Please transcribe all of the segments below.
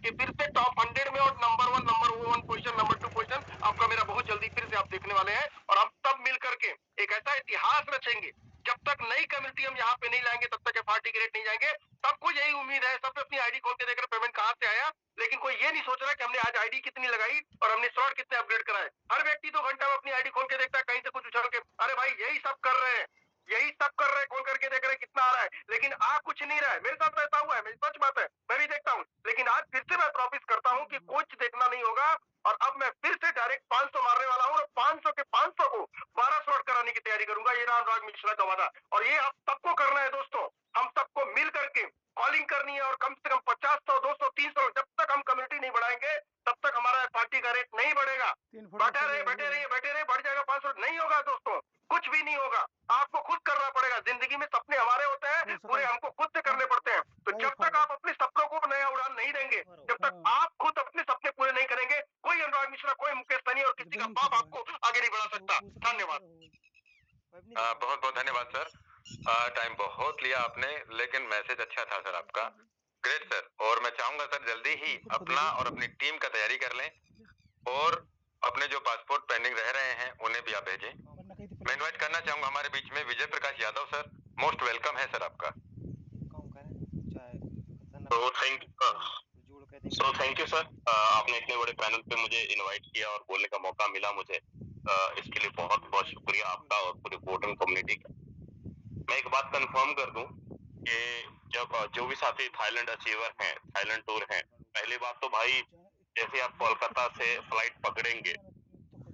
कि फिर से टॉप 100 में और नंबर 1 पोजीशन, नंबर 2 पोजीशन आपका मेरा बहुत जल्दी फिर से आप देखने वाले हैं और हम सब मिल करके एक ऐसा इतिहास रचेंगे। जब तक नई कम्युनिटी हम यहाँ पे नहीं लाएंगे तब तक एफआरटी के रेट नहीं जाएंगे। सबको यही उम्मीद है, सब अपनी आईडी खोल के देख रहे पेमेंट कहाँ से आया, लेकिन कोई ये नहीं सोच रहा कि हमने आज आईडी कितनी लगाई और हमने स्लॉट कितने अपग्रेड कराए। हर व्यक्ति 2 घंटा में अपनी आईडी खोल के देखता है कहीं से कुछ उछल के, अरे भाई यही सब कर रहे हैं, यही सब कर रहे हैं, खोल करके देख रहे हैं कितना आ रहा है, लेकिन आ कुछ नहीं रहा है। मेरे साथ ऐसा हुआ है, मेरी सच बात है, मैं भी देखता हूँ, लेकिन आज फिर से मैं प्रॉमिस करता हूँ कि कुछ देखना नहीं होगा और अब मैं फिर से डायरेक्ट 500 मारने वाला हूँ और 500 के 500 को 12 स्लॉट कराने की तैयारी करूंगा। ये राम राग मिश्रा का वादा, और ये हम सबको करना है दोस्तों। हम सबको मिल करके कॉलिंग करनी है और कम से कम 50, 100, 200, 300, जब तक हम कम्युनिटी नहीं बढ़ाएंगे तब तक हमारा पार्टी का रेट नहीं बढ़ेगा। बैठे रहिए, बैठे रहिए, बैठे रहिए, बढ़ जाएगा 500, नहीं होगा दोस्तों, कुछ भी नहीं होगा। आपको खुद करना पड़ेगा। जिंदगी में सपने हमारे होते हैं, पूरे हमको खुद से करने पड़ते हैं। तो जब तक आप अपने सपनों को नया उड़ान नहीं देंगे, जब तक आप खुद अपने सपने पूरे नहीं करेंगे, कोई अनुराग मिश्रा, कोई मुकेश सहनी और किसी का बाप आपको आगे नहीं बढ़ा सकता। धन्यवाद। बहुत बहुत धन्यवाद सर। टाइम बहुत लिया आपने, लेकिन मैसेज अच्छा था सर आपका। Great sir. और मैं चाहूंगा सर जल्दी ही अपना और अपनी टीम का तैयारी कर लें और अपने जो पासपोर्ट पेंडिंग रह रहे हैं उन्हें भी आप भेजें। मैं इनवाइट करना चाहूंगा हमारे बीच में Vijay Prakash Yadav sir. Most welcome है सर आपका। So thank you sir. आपने इतने बड़े पैनल पे मुझे इनवाइट किया और बोलने का मौका मिला मुझे। इसके लिए बहुत बहुत शुक्रिया आपका और पूरी वोटर कम्युनिटी का। मैं एक बात कंफर्म कर दूं कि जब जो भी साथी थाईलैंड अचीवर हैं, थाईलैंड टूर हैं, पहली बात तो भाई जैसे आप कोलकाता से फ्लाइट पकड़ेंगे,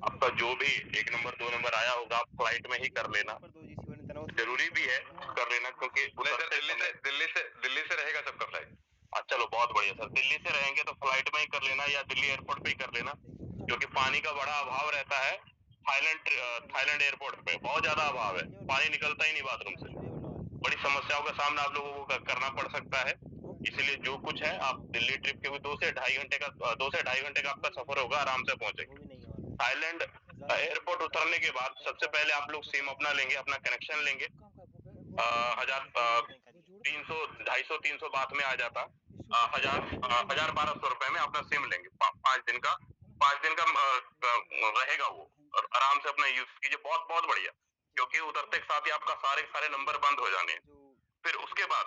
आपका जो भी 1 नंबर 2 नंबर आया होगा आप फ्लाइट में ही कर लेना। जरूरी भी है कर लेना, क्योंकि दिल्ली से रहेगा सबका फ्लाइट। चलो बहुत बढ़िया सर। दिल्ली से रहेंगे तो फ्लाइट में ही कर लेना या दिल्ली एयरपोर्ट पे ही कर लेना, क्योंकि पानी का बड़ा अभाव रहता है थाईलैंड एयरपोर्ट पे। बहुत ज्यादा अभाव है, पानी निकलता ही नहीं बाथरूम से। बड़ी समस्याओं का सामना आप लोगों को करना पड़ सकता है। इसलिए जो कुछ है आप दिल्ली ट्रिप के भी 2 से ढाई घंटे का आपका सफर होगा, आराम से पहुंचेंगे। थाईलैंड एयरपोर्ट उतरने के बाद सबसे पहले आप लोग सिम अपना लेंगे, अपना कनेक्शन लेंगे। 300 बात में आ जाता। 1,000-1,200 रुपए में अपना सिम लेंगे। 5 दिन का रहेगा वो, और आराम से अपना यूज कीजिए। बहुत बहुत बढ़िया, क्योंकि उतरते के साथ ही आपका सारे नंबर बंद हो जाने। फिर उसके बाद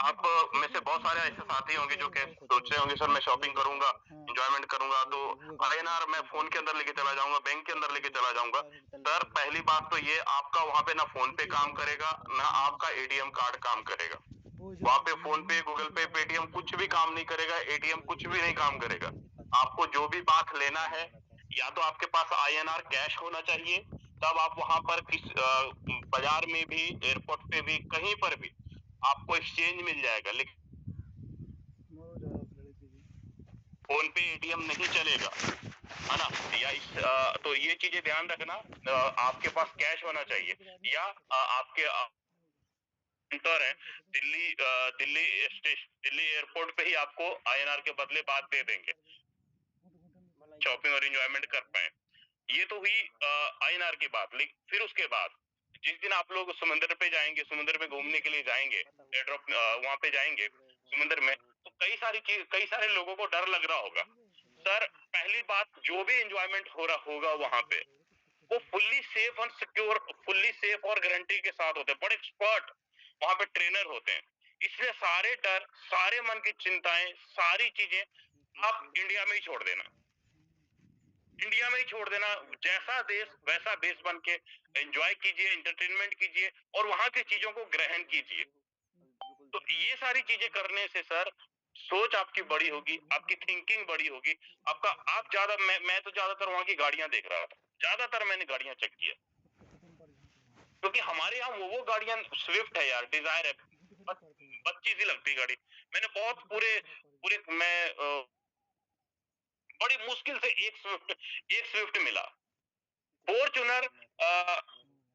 आप में से बहुत सारे ऐसे साथी होंगे जो सोच रहे होंगे सर मैं शॉपिंग करूंगा, एंजॉयमेंट करूंगा, तो आईएनआर मैं फोन के अंदर लेके चला जाऊंगा, बैंक के अंदर लेके चला जाऊंगा। सर पहली बात तो ये, आपका वहां पे ना फोन पे काम करेगा ना आपका एटीएम कार्ड काम करेगा। वहां पे फोन पे, गूगल पे, पेटीएम कुछ भी काम नहीं करेगा, एटीएम कुछ भी नहीं काम करेगा। आपको जो भी बात लेना है, या तो आपके पास आईएनआर कैश होना चाहिए, तब आप वहां पर बाजार में भी, एयरपोर्ट पे भी, कहीं पर भी आपको एक्सचेंज मिल जाएगा। लेकिन फोन पे एटीएम नहीं चलेगा, है ना। तो ये चीजें ध्यान रखना। आपके पास कैश होना चाहिए, या आपके सेंटर है दिल्ली एयरपोर्ट पे ही आपको आईएनआर के बदले बात दे देंगे, शॉपिंग और एंजॉयमेंट कर पाए। ये तो हुई आईएनआर की बात। लेकिन फिर उसके बाद जिस दिन आप लोग समुद्र पे जाएंगे, समुद्र में घूमने के लिए जाएंगे, एयरड्रॉप वहां पे जाएंगे समुद्र में, तो कई सारे लोगों को डर लग रहा होगा। सर पहली बात, जो भी एंजॉयमेंट हो रहा होगा वहां पे, वो फुल्ली सेफ और सिक्योर, फुल्ली सेफ और गारंटी के साथ होते हैं। बड़े एक्सपर्ट वहां पे ट्रेनर होते हैं। इसलिए सारे डर, सारे मन की चिंताएं, सारी चीजें आप इंडिया में ही छोड़ देना। इंडिया में ही छोड़ देना। जैसा देश वैसा देश बन के एंजॉय कीजिए, एंटरटेनमेंट कीजिए और वहां की चीजों को ग्रहण कीजिए। तो ये सारी चीजें करने से सर सोच आपकी बड़ी होगी, आपकी थिंकिंग बड़ी होगी। आप ज्यादा, मैं तो ज्यादातर वहां की गाड़ियां देख रहा था, ज्यादातर मैंने गाड़ियां चेक किया, क्योंकि हमारे यहाँ वो गाड़ियां स्विफ्ट है यार, डिजायर है, बच्ची सी लगती गाड़ी। मैंने बहुत पूरे मैं बड़ी मुश्किल से एक स्विफ्ट मिला। फॉर्च्यूनर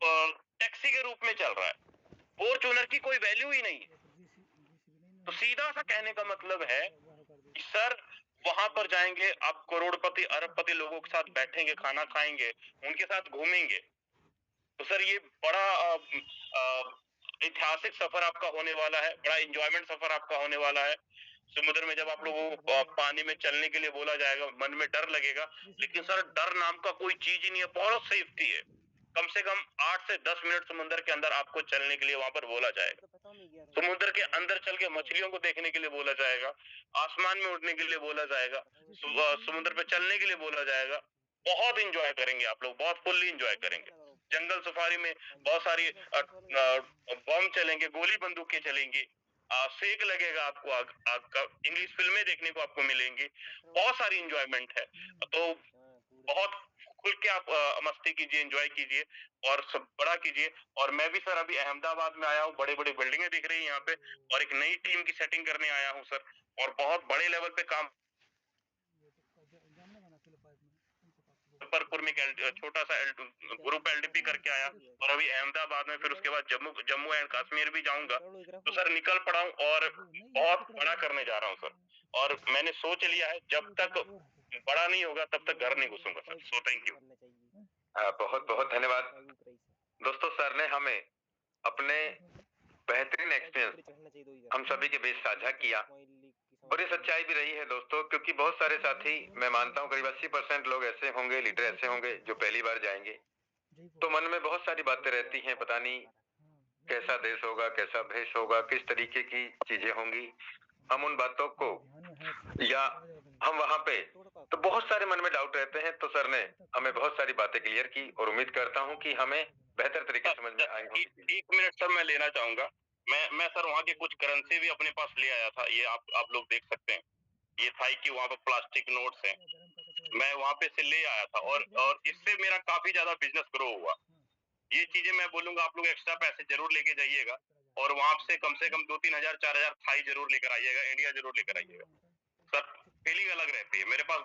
टैक्सी के रूप में चल रहा है, फॉर्च्यूनर की कोई वैल्यू ही नहीं है। तो सीधा सा कहने का मतलब है कि सर वहां पर जाएंगे आप, करोड़पति अरबपति लोगों के साथ बैठेंगे, खाना खाएंगे, उनके साथ घूमेंगे। तो सर ये बड़ा ऐतिहासिक सफर आपका होने वाला है, बड़ा एंजॉयमेंट सफर आपका होने वाला है। समुद्र में जब आप लोगों को पानी में चलने के लिए बोला जाएगा, मन में डर लगेगा, लेकिन सर डर नाम का कोई चीज ही नहीं है, बहुत सेफ्टी है। कम से कम 8 से 10 मिनट समुद्र के अंदर आपको चलने के लिए वहां पर बोला जाएगा। समुद्र के अंदर चल के मछलियों को देखने के लिए बोला जाएगा, आसमान में उड़ने के लिए बोला जाएगा, समुद्र पे चलने के लिए बोला जाएगा। बहुत इंजॉय करेंगे आप लोग, बहुत फुल्ली इंजॉय करेंगे। जंगल सफारी में बहुत सारी बम चलेंगे, गोली बंदूकें चलेंगी, सेक लगेगा आपको, आग का इंग्लिश फिल्में देखने को आपको मिलेंगी, बहुत सारी इंजॉयमेंट है। तो बहुत खुल के आप मस्ती कीजिए, एंजॉय कीजिए और सब बड़ा कीजिए। और मैं भी सर अभी अहमदाबाद में आया हूँ, बड़े बड़े बिल्डिंगें दिख रही है यहाँ पे, और एक नई टीम की सेटिंग करने आया हूँ सर, और बहुत बड़े लेवल पे काम मुजफ्फरपुर में छोटा सा ग्रुप एलडीपी करके आया, और अभी अहमदाबाद में, फिर उसके बाद जम्मू एंड कश्मीर भी जाऊंगा। तो सर निकल पड़ा हूँ और बहुत बड़ा करने जा रहा हूँ सर, और मैंने सोच लिया है जब तक बड़ा नहीं होगा तब तक घर नहीं घुसूंगा सर। So thank you. बहुत बहुत धन्यवाद दोस्तों। सर ने हमें अपने बेहतरीन एक्सपीरियंस हम सभी के बीच साझा किया, और ये सच्चाई भी रही है दोस्तों, क्योंकि बहुत सारे साथी, मैं मानता हूँ करीब 80% लोग ऐसे होंगे, लीडर ऐसे होंगे जो पहली बार जाएंगे, तो मन में बहुत सारी बातें रहती हैं, पता नहीं कैसा देश होगा, कैसा भेष होगा, किस तरीके की चीजें होंगी। हम उन बातों को, या हम वहां पे, तो बहुत सारे मन में डाउट रहते हैं। तो सर ने हमें बहुत सारी बातें क्लियर की, और उम्मीद करता हूं कि हमें बेहतर तरीके से समझ में आएंगे। एक मिनट सर मैं लेना चाहूंगा। मैं सर वहाँ के कुछ करेंसी भी अपने पास ले आया था, ये आप लोग देख सकते हैं। ये था कि वहाँ पे प्लास्टिक नोट्स हैं, मैं वहाँ पे से ले आया था, और इससे मेरा काफी ज्यादा बिजनेस ग्रो हुआ। ये चीजें मैं बोलूंगा आप लोग एक्स्ट्रा पैसे जरूर लेके जाइएगा, और वहाँ से कम 2-3 हजार 4 हजार थाई जरूर लेकर आइएगा, इंडिया जरूर लेकर आइएगा सर। फीलिंग अलग रहती है। मेरे पास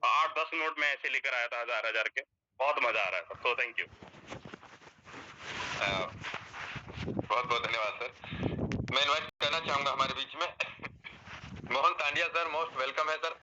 8-10 नोट मैं ऐसे लेकर आया था, 1000 के, बहुत मजा आ रहा था। तो थैंक यू। बहुत बहुत धन्यवाद सर। मैं इनवाइट करना चाहूंगा हमारे बीच में मोहन तांडिया सर, मोस्ट वेलकम है सर।